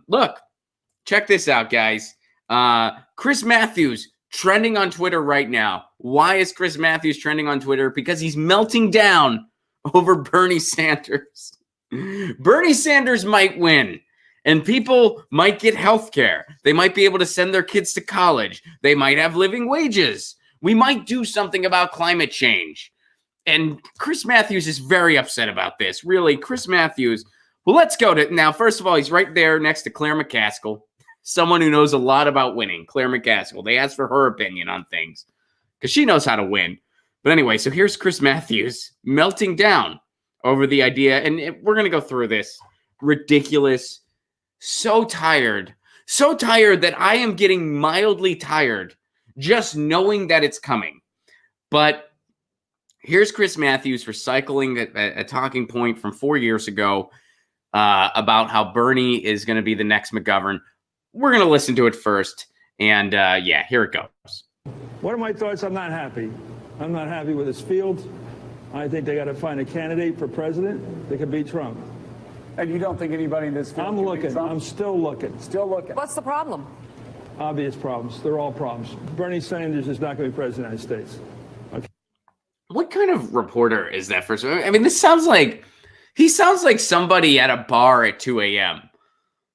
Look, check this out, guys. Chris Matthews trending on Twitter right now. Why is Chris Matthews trending on Twitter? Because he's melting down over Bernie Sanders. Bernie Sanders might win, and people might get health care. They might be able to send their kids to college. They might have living wages. We might do something about climate change. And Chris Matthews is very upset about this. Really, Chris Matthews. Well, let's go to now. First of all, he's right there next to Claire McCaskill, someone who knows a lot about winning. Claire McCaskill. They asked for her opinion on things because she knows how to win. But anyway, so here's Chris Matthews melting down over the idea, and we're going to go through this. Ridiculous. So tired that I am getting mildly tired just knowing that it's coming. But here's Chris Matthews recycling a talking point from 4 years ago about how Bernie is going to be the next McGovern. We're going to listen to it first, and yeah, here it goes. What are my thoughts? I'm not happy. I'm not happy with this field. I think they got to find a candidate for president that can beat Trump. And you don't think anybody in this field I'm looking. I'm still looking. Still looking. What's the problem? Obvious problems. They're all problems. Bernie Sanders is not going to be president of the United States. Okay. What kind of reporter is that first? I mean, this sounds like he sounds like somebody at a bar at 2 a.m.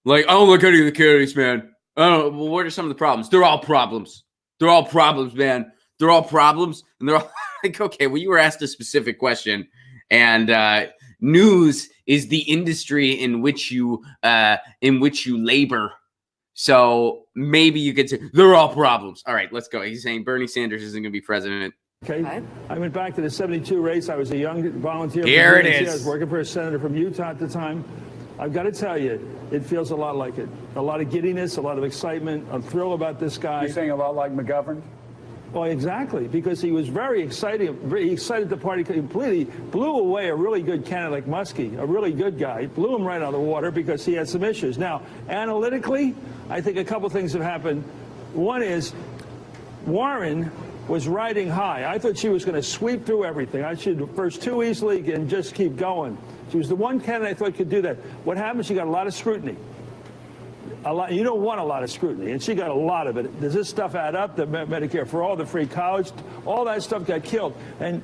Like, I don't look at any of the candidates, man. Well, what are some of the problems? They're all problems. They're all problems, man. They're all problems, and they're all like, okay, well, you were asked a specific question, and news is the industry in which you labor. So maybe you could say they're all problems. All right, let's go. He's saying Bernie Sanders isn't going to be president. Okay. I went back to the 72 race. I was a young volunteer. Here it is. I was working for a senator from Utah at the time. I've got to tell you, it feels a lot like it. A lot of giddiness, a lot of excitement. I'm thrilled about this guy. You're saying a lot like McGovern? Well, exactly, because he was very excited. He excited the party completely, blew away a really good candidate like Muskie, a really good guy, blew him right out of the water because he had some issues. Now, analytically, I think a couple things have happened. One is Warren was riding high. I thought she was going to sweep through everything. I should first two easily and just keep going. She was the one candidate I thought could do that. What happened? She got a lot of scrutiny. You don't want a lot of scrutiny, and she got a lot of it. Does this stuff add up? The Medicare for all, the free college, all that stuff got killed. And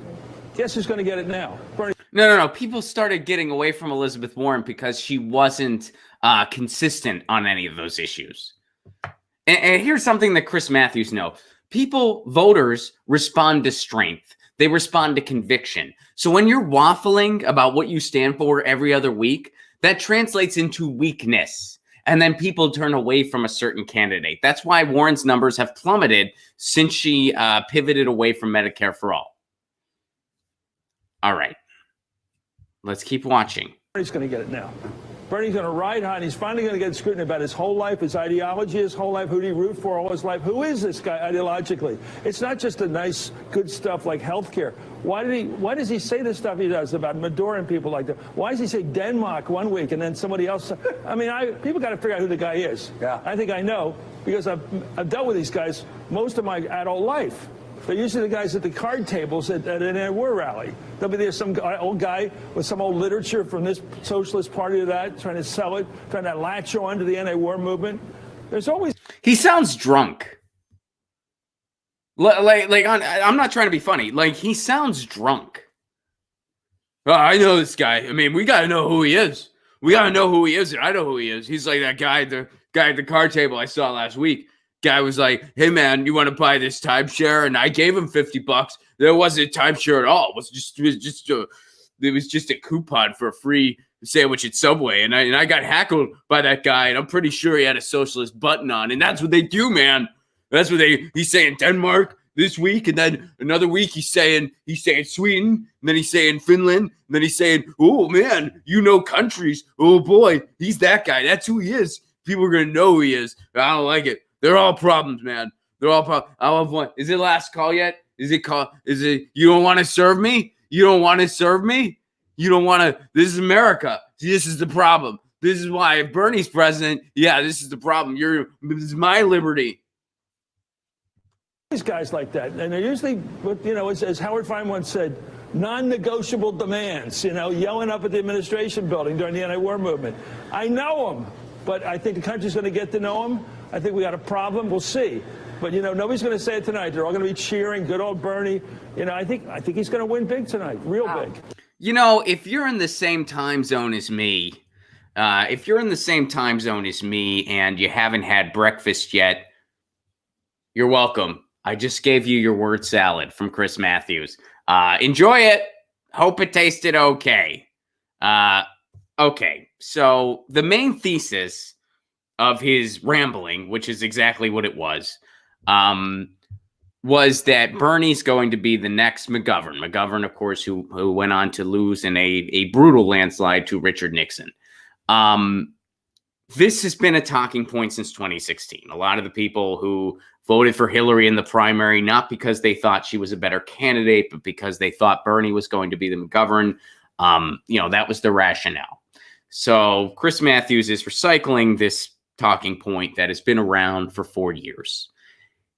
guess who's going to get it now? Bernie. No. People started getting away from Elizabeth Warren because she wasn't consistent on any of those issues. And here's something that Chris Matthews knows. Voters respond to strength. They respond to conviction. So when you're waffling about what you stand for every other week, that translates into weakness. And then people turn away from a certain candidate. That's why Warren's numbers have plummeted since she pivoted away from Medicare for all. All right. Let's keep watching. Bernie's going to get it now. Bernie's going to ride high, and he's finally going to get scrutiny about his whole life, his ideology, his whole life, who did he root for all his life. Who is this guy ideologically? It's not just the nice, good stuff like health care. Why does he say the stuff he does about Maduro and people like that? Why does he say Denmark one week and then somebody else? I mean, people got to figure out who the guy is. Yeah. I think I know because I've dealt with these guys most of my adult life. They're usually the guys at the card tables at an anti-war rally. There'll be some old guy with some old literature from this socialist party to that, trying to sell it, trying to latch on to the anti-war movement. There's always... He sounds drunk. I'm not trying to be funny. Like, he sounds drunk. I know this guy. I mean, we got to know who he is. We got to know who he is, and I know who he is. He's like that guy, the guy at the card table I saw last week. Guy was like, hey, man, you want to buy this timeshare? And I gave him $50. There wasn't a timeshare at all. It was just a coupon for a free sandwich at Subway. And I got hackled by that guy, and I'm pretty sure he had a socialist button on. And that's what they do, man. That's what he's saying Denmark this week, and then another week he's saying Sweden, and then he's saying Finland, and then he's saying, oh, man, countries. Oh, boy, he's that guy. That's who he is. People are going to know who he is. I don't like it. They're all problems, man. They're all problems. I'll have one. Is it last call yet? Is it you don't want to serve me? You don't want to serve me? You don't want to. This is America. See, this is the problem. This is why if Bernie's president, yeah, this is the problem. This is my liberty. These guys like that. And they're usually, as Howard Fine once said, non-negotiable demands, yelling up at the administration building during the anti-war movement. I know them. But I think the country's going to get to know him. I think we got a problem. We'll see. But, you know, nobody's going to say it tonight. They're all going to be cheering. Good old Bernie. You know, I think he's going to win big tonight. Real big. You know, if you're in the same time zone as me, and you haven't had breakfast yet, you're welcome. I just gave you your word salad from Chris Matthews. Enjoy it. Hope it tasted okay. Okay, so the main thesis of his rambling, which is exactly what it was that Bernie's going to be the next McGovern. McGovern, of course, who went on to lose in a brutal landslide to Richard Nixon. This has been a talking point since 2016. A lot of the people who voted for Hillary in the primary, not because they thought she was a better candidate, but because they thought Bernie was going to be the McGovern. You know, that was the rationale. So Chris Matthews is recycling this talking point that has been around for 4 years.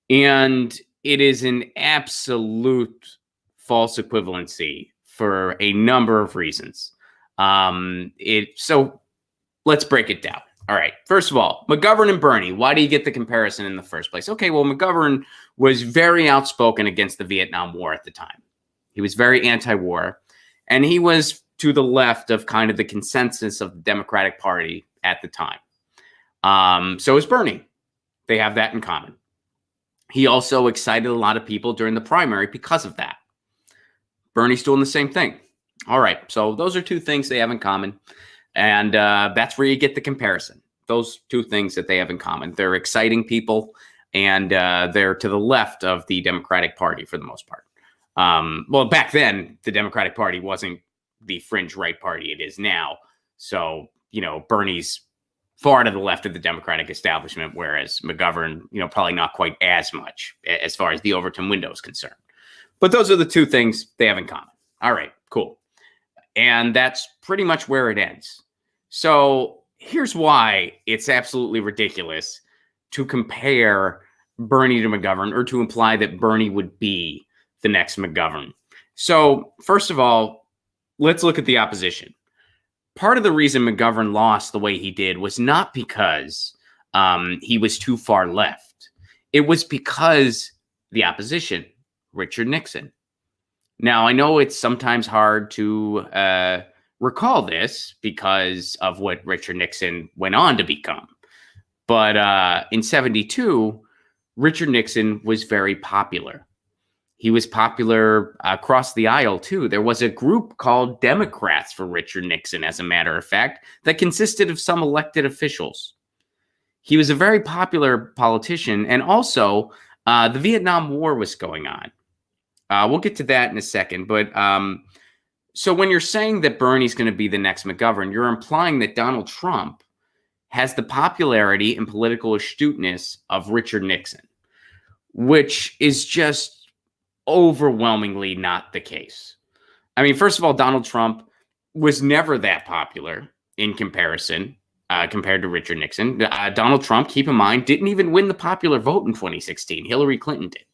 And it is an absolute false equivalency for a number of reasons. So let's break it down. All right. First of all, McGovern and Bernie, why do you get the comparison in the first place? Okay, well, McGovern was very outspoken against the Vietnam War at the time. He was very anti-war, and he was to the left of kind of the consensus of the Democratic Party at the time. So is Bernie. They have that in common. He also excited a lot of people during the primary because of that. Bernie's doing the same thing. All right. So those are two things they have in common. And that's where you get the comparison. Those two things that they have in common. They're exciting people, and they're to the left of the Democratic Party for the most part. Well, back then, the Democratic Party wasn't the fringe right party it is now. So, you know, Bernie's far to the left of the Democratic establishment, whereas McGovern, you know, probably not quite as much as far as the Overton window is concerned. But those are the two things they have in common. All right, cool. And that's pretty much where it ends. So here's why it's absolutely ridiculous to compare Bernie to McGovern, or to imply that Bernie would be the next McGovern. So first of all, let's look at the opposition. Part of the reason McGovern lost the way he did was not because he was too far left. It was because the opposition, Richard Nixon. Now, I know it's sometimes hard to recall this because of what Richard Nixon went on to become. But in 1972, Richard Nixon was very popular. He was popular across the aisle, too. There was a group called Democrats for Richard Nixon, as a matter of fact, that consisted of some elected officials. He was a very popular politician, and also the Vietnam War was going on. We'll get to that in a second. But so when you're saying that Bernie's going to be the next McGovern, you're implying that Donald Trump has the popularity and political astuteness of Richard Nixon, which is just overwhelmingly not the case. I mean, first of all, Donald Trump was never that popular in comparison, compared to Richard Nixon. Donald Trump, keep in mind, didn't even win the popular vote in 2016. Hillary Clinton did.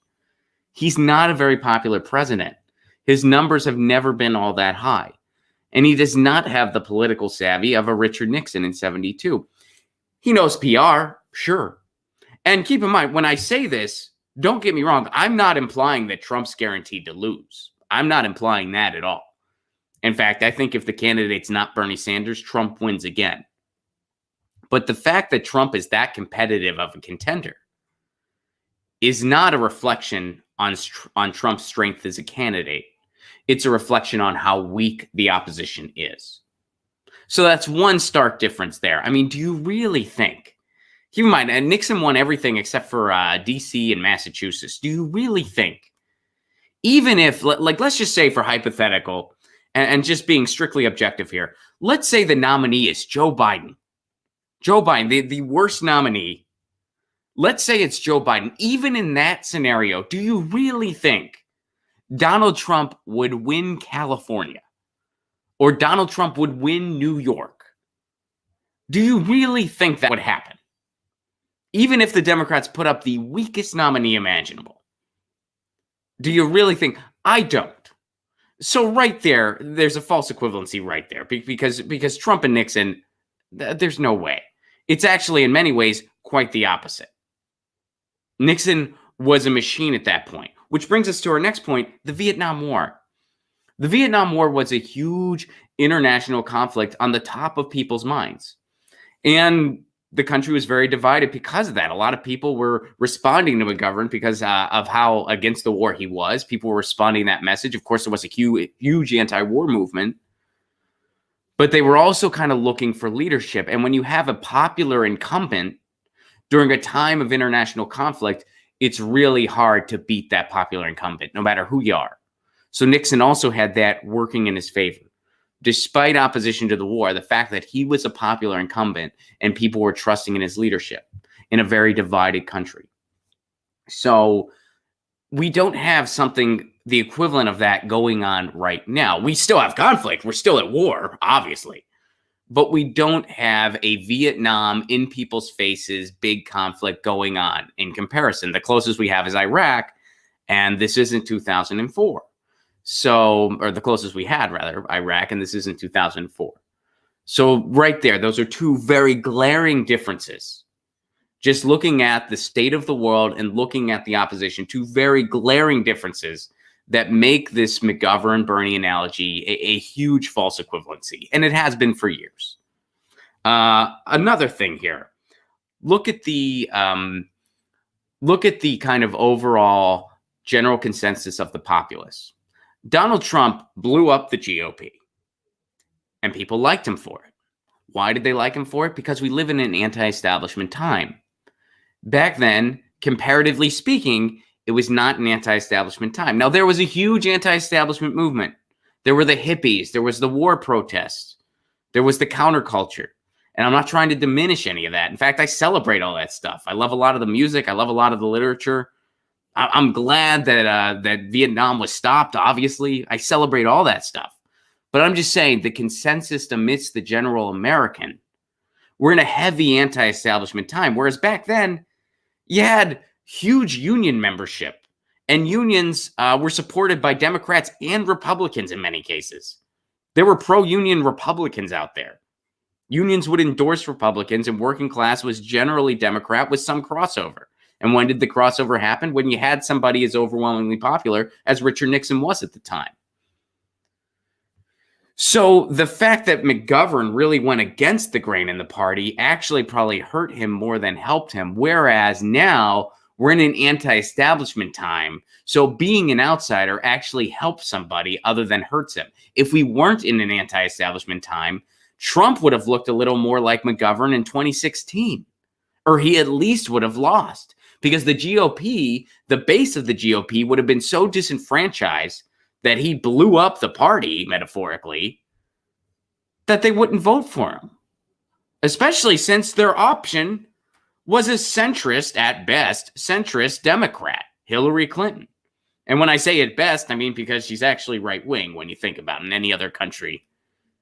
He's not a very popular president. His numbers have never been all that high. And he does not have the political savvy of a Richard Nixon in 1972. He knows PR, sure. And keep in mind, when I say this, don't get me wrong, I'm not implying that Trump's guaranteed to lose. I'm not implying that at all. In fact, I think if the candidate's not Bernie Sanders, Trump wins again. But the fact that Trump is that competitive of a contender is not a reflection on Trump's strength as a candidate. It's a reflection on how weak the opposition is. So that's one stark difference there. I mean, do you really think, keep in mind, Nixon won everything except for D.C. and Massachusetts. Do you really think, even if, like, let's just say for hypothetical, and just being strictly objective here, let's say the nominee is Joe Biden. Joe Biden, the worst nominee. Let's say it's Joe Biden. Even in that scenario, do you really think Donald Trump would win California? Or Donald Trump would win New York? Do you really think that would happen? Even if the Democrats put up the weakest nominee imaginable. Do you really think? I don't. So right there, there's a false equivalency right there. Because Trump and Nixon, there's no way. It's actually, in many ways, quite the opposite. Nixon was a machine at that point, which brings us to our next point, the Vietnam War. The Vietnam War was a huge international conflict on the top of people's minds. And the country was very divided because of that. A lot of people were responding to McGovern because of how against the war he was. People were responding to that message. Of course, there was a huge anti-war movement. But they were also kind of looking for leadership. And when you have a popular incumbent during a time of international conflict, it's really hard to beat that popular incumbent, no matter who you are. So Nixon also had that working in his favor. Despite opposition to the war, the fact that he was a popular incumbent and people were trusting in his leadership in a very divided country. So we don't have something, the equivalent of that going on right now. We still have conflict. We're still at war, obviously. But we don't have a Vietnam in people's faces, big conflict going on in comparison. The closest we have is Iraq, and this isn't 2004. So, or the closest we had, rather, Iraq, and this isn't 2004. So right there, those are two very glaring differences. Just looking at the state of the world and looking at the opposition, two very glaring differences that make this McGovern-Bernie analogy a huge false equivalency. And it has been for years. Another thing here, look at the kind of overall general consensus of the populace. Donald Trump blew up the GOP, and people liked him for it. Why did they like him for it? Because we live in an anti-establishment time. Back then, comparatively speaking, it was not an anti-establishment time. Now, there was a huge anti-establishment movement. There were the hippies. There was the war protests. There was the counterculture. And I'm not trying to diminish any of that. In fact, I celebrate all that stuff. I love a lot of the music. I love a lot of the literature. I'm glad that that Vietnam was stopped, obviously. I celebrate all that stuff. But I'm just saying the consensus amidst the general American, we're in a heavy anti-establishment time. Whereas back then, you had huge union membership. And unions were supported by Democrats and Republicans in many cases. There were pro-union Republicans out there. Unions would endorse Republicans, and working class was generally Democrat with some crossover. And when did the crossover happen? When you had somebody as overwhelmingly popular as Richard Nixon was at the time. So the fact that McGovern really went against the grain in the party actually probably hurt him more than helped him. Whereas now we're in an anti-establishment time. So being an outsider actually helps somebody other than hurts him. If we weren't in an anti-establishment time, Trump would have looked a little more like McGovern in 2016. Or he at least would have lost. Because the GOP, the base of the GOP, would have been so disenfranchised that he blew up the party, metaphorically, that they wouldn't vote for him. Especially since their option was a centrist, at best, centrist Democrat, Hillary Clinton. And when I say at best, I mean because she's actually right-wing when you think about it. In any other country,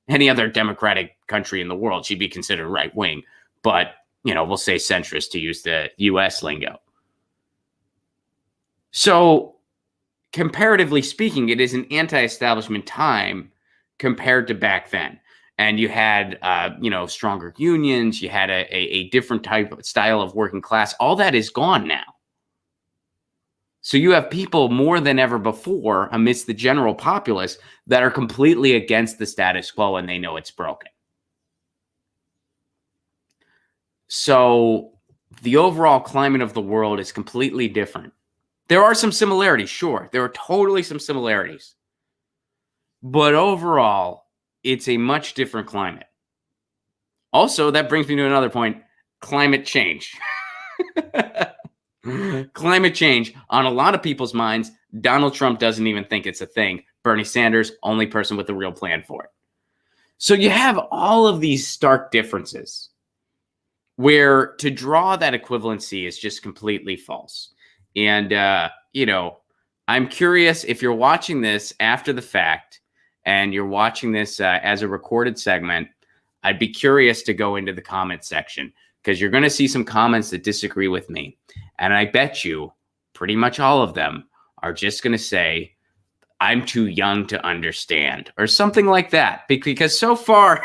any other democratic country in the world, she'd be considered right-wing. But, you know, we'll say centrist to use the U.S. lingo. So, comparatively speaking, it is an anti-establishment time compared to back then. And you had, stronger unions. You had a different type of style of working class. All that is gone now. So you have people more than ever before amidst the general populace that are completely against the status quo and they know it's broken. So the overall climate of the world is completely different. There are some similarities, sure. There are totally some similarities. But overall, it's a much different climate. Also, that brings me to another point, climate change. Climate change, on a lot of people's minds, Donald Trump doesn't even think it's a thing. Bernie Sanders, only person with a real plan for it. So you have all of these stark differences where to draw that equivalency is just completely false. And, I'm curious if you're watching this after the fact and you're watching this as a recorded segment, I'd be curious to go into the comment section because you're going to see some comments that disagree with me. And I bet you pretty much all of them are just going to say, I'm too young to understand or something like that. Because so far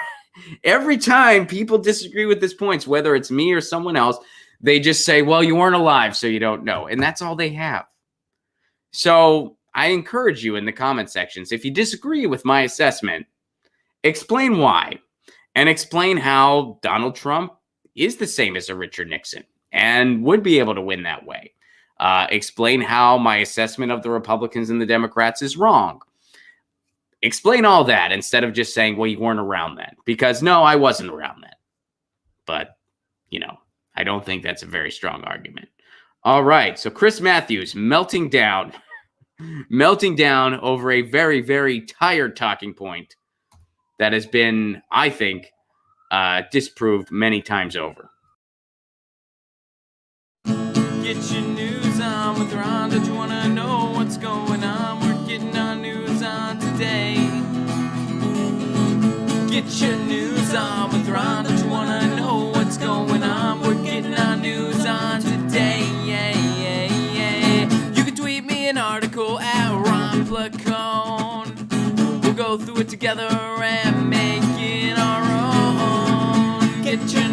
Every time people disagree with his points, whether it's me or someone else, they just say, well, you weren't alive, so you don't know. And that's all they have. So I encourage you in the comment sections, if you disagree with my assessment, explain why, and explain how Donald Trump is the same as a Richard Nixon and would be able to win that way. Explain how my assessment of the Republicans and the Democrats is wrong. Explain all that instead of just saying, well, you weren't around then. Because no, I wasn't around then. But, you know, I don't think that's a very strong argument. All right. So Chris Matthews melting down over a very, very tired talking point that has been, I think, disproved many times over. Get your news on with Ron. Don't you want to know what's going on? We're getting our news on today. Get your news on with Ron. Don't you want to know what's going on? We're getting our news on today. You can tweet me an article at Ron Placone. We'll go through it together and make it our own. Get your